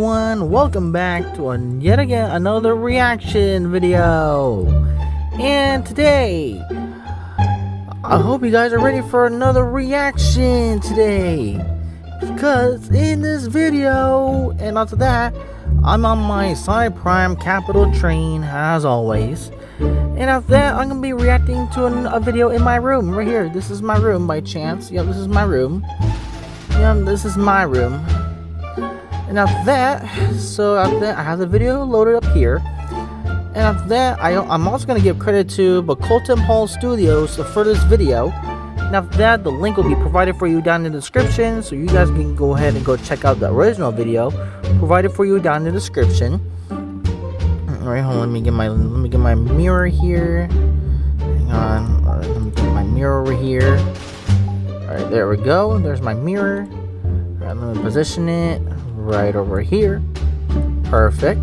everyone, welcome back to yet again another reaction video. And today, I hope you guys are ready for another reaction today, because in this video, and after that, I'm on my Sonic Prime Capital train as always. And after that, I'm gonna be reacting to a video in my room right here. This is my room by chance. Yep, this is my room. Yep, this is my room. And after that, I have the video loaded up here. And after that, I'm also going to give credit to Colton Hall Studios for this video. And after that, the link will be provided for you down in the description, so you guys can go ahead and go check out the original video provided for you down in the description. Alright, hold on, let me get my mirror here. Hang on, alright, let me get my mirror over here. Alright, there we go. There's my mirror. Alright, let me position it right over here. Perfect.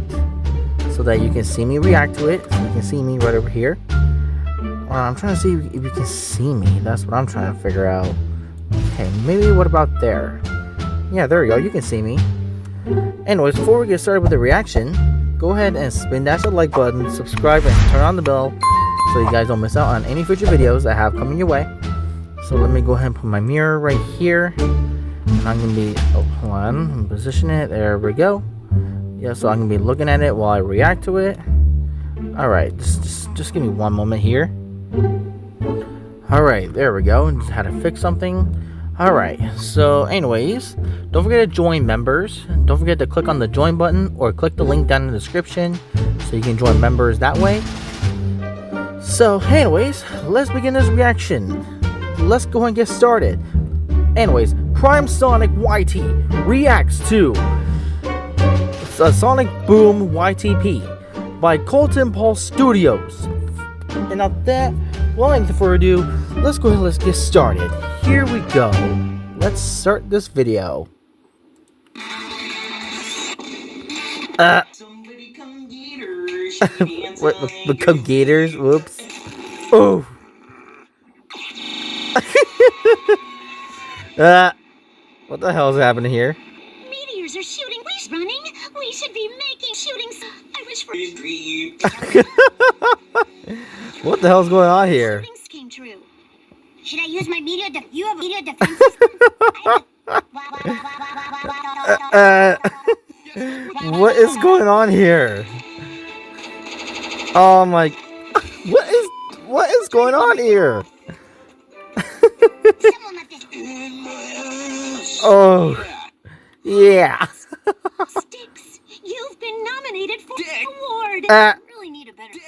So that you can see me react to it. So you can see me right over here. I'm trying to see if you can see me. That's what I'm trying to figure out. Okay, maybe what about there? Yeah, there we go. You can see me. Anyways, before we get started with the reaction, go ahead and spin that like button, subscribe, and turn on the bell so you guys don't miss out on any future videos I have coming your way. So let me go ahead and put my mirror right here. And I'm gonna be, hold on, position it, there we go. Yeah, so I'm gonna be looking at it while I react to it. Alright, just give me one moment here. Alright, there we go. Just had to fix something. Alright, so anyways, don't forget to join members. Don't forget to click on the join button or click the link down in the description so you can join members that way. So anyways, let's begin this reaction. Let's go and get started. Anyways, Prime Sonic YT reacts to Sonic Boom YTP by Colton Hall Studios. And after that, without any further ado, let's go ahead and let's get started. Here we go. Let's start this video. Somebody come get her. What, come gators? Whoops. Oh. What the hell is happening here? Meteors are shooting. We're running. We should be making shootings. I wish for What the hell's going on here? shootings came true. Should I use my meteor? You have a meteor defense system? What is going on here? Oh my! What is going on here? Oh, yeah. Sticks, you've been nominated for an award. I really need a better.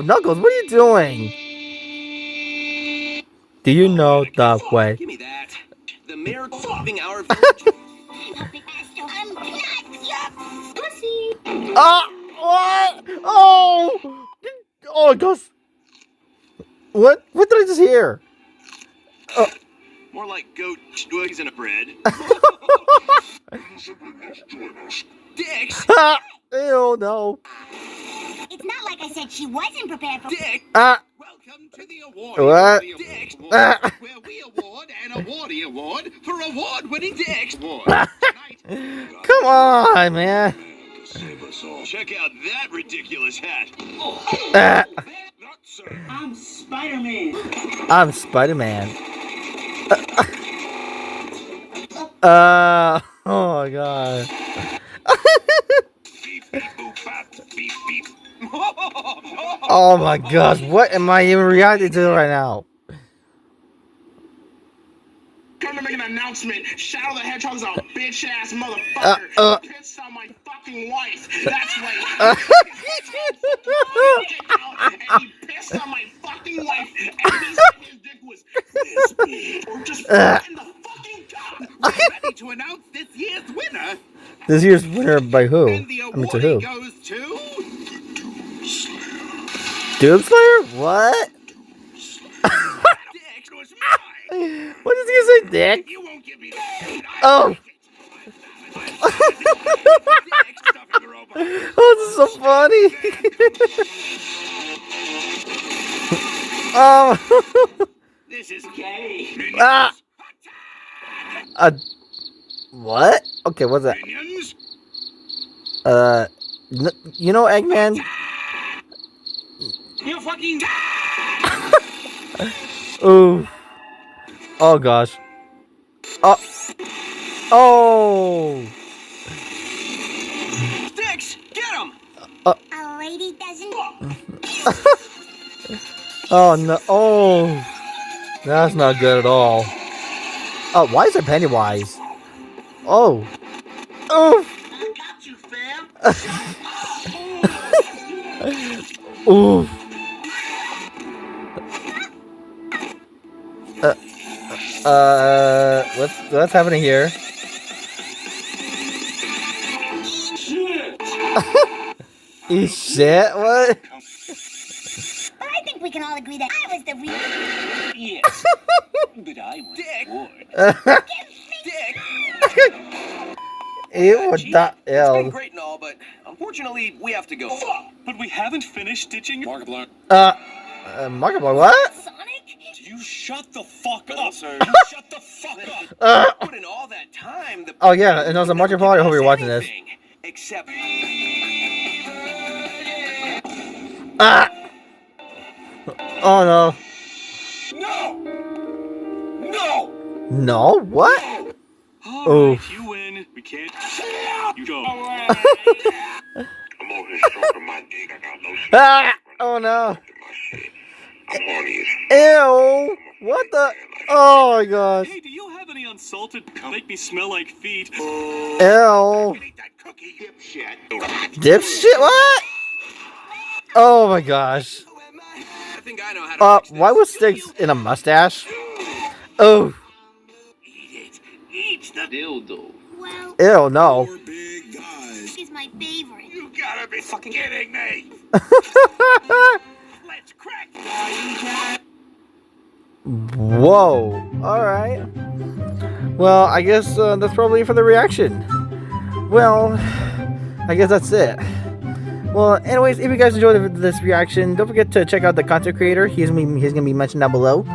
Knuckles, what are you doing? Do you know the way? Give me that. The mayor leaving our I'm not your pussy. What? Oh, Gus. What did I just hear? more like goat squigs in a bread. Dicks. Ew, no. It's not like I said she wasn't prepared for. Dick. Welcome to the award. What? Dicks, where we award an awardee award for award-winning dicks. Come on, man. Check out that ridiculous hat. I'm Spider-Man. I'm Spider-Man. Oh my god. Oh my gosh, what am I even reacting to right now? Come to make an announcement. Shadow the Hedgehog's a bitch-ass motherfucker. He pissed on my fucking wife. That's right. And he pissed on my fucking wife. And he said his dick was this big. Or just in the fucking top. We're ready to announce this year's winner. This year's winner by who? And the I mean, to who? award goes to... Doom Slayer? What? Dick was mine. What is he gonna say, Dick? You won't give me that. Oh. Oh, this is so funny. Oh. This is gay. Ah. What? Okay, what's that? Minions? You know Eggman? You fucking. Ooh. Oh gosh. Oh. Oh. Sticks! Get him! A lady doesn't. Oh no. Oh. That's not good at all. Oh, why is it Pennywise? Oh. Oh. I got you, fam! Ooh. What's happening here? Eat shit? What? But I think we can all agree that I was the real. Yes. But I was bored. Dick! Ew, what the It's been hell? great and all, but unfortunately, we have to go. But we haven't finished stitching. Markiplier. Markiplier, what? Sonic? You shut the fuck up, sir. You shut the fuck up. Put in all that time. The Oh yeah, and also Markiplier, I hope you're watching this. Everything except Ah! Oh no. No! No! No? What? Alright, you win. We can't. You go. I'm over here stroking my dick. I got lotion. Ah! Oh no. My shit. I'm horny as Ew! What the? Oh my gosh. Hey, do you have any unsalted? Make me smell like feet. Ew. Eat that cookie, dipshit. Dipshit? What? Oh my gosh. I think I know how to fix this. Why was Sticks in a mustache? Oh. Eat it. Eat the dildo. Well, Ew, no. Big guys. is my favorite. You gotta be fucking kidding me. Let's crack. Whoa. Alright. Well, I guess that's probably it for the reaction. Well, I guess that's it. Well, anyways, if you guys enjoyed this reaction, don't forget to check out the content creator. He's gonna be mentioned down below.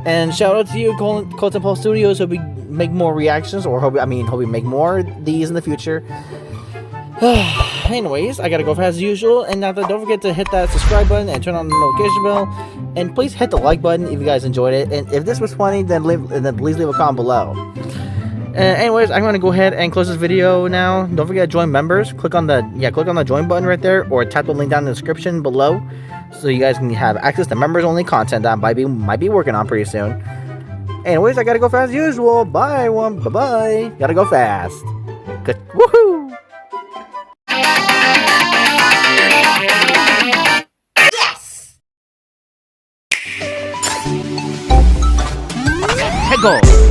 And shout out to you, Colton Paul Studios. Hope we make more reactions, or hope we make more of these in the future. Anyways, I gotta go as usual, and now don't forget to hit that subscribe button and turn on the notification bell, and please hit the like button if you guys enjoyed it, and if this was funny, then please leave a comment below. Anyways, I'm gonna go ahead and close this video now. Don't forget to join members. Click on the join button right there, or tap the link down in the description below, so you guys can have access to members only content that I might be working on pretty soon. Anyways, I gotta go fast as usual. Bye everyone. Bye bye. Gotta go fast. Good. Woohoo! Yes! Hegel!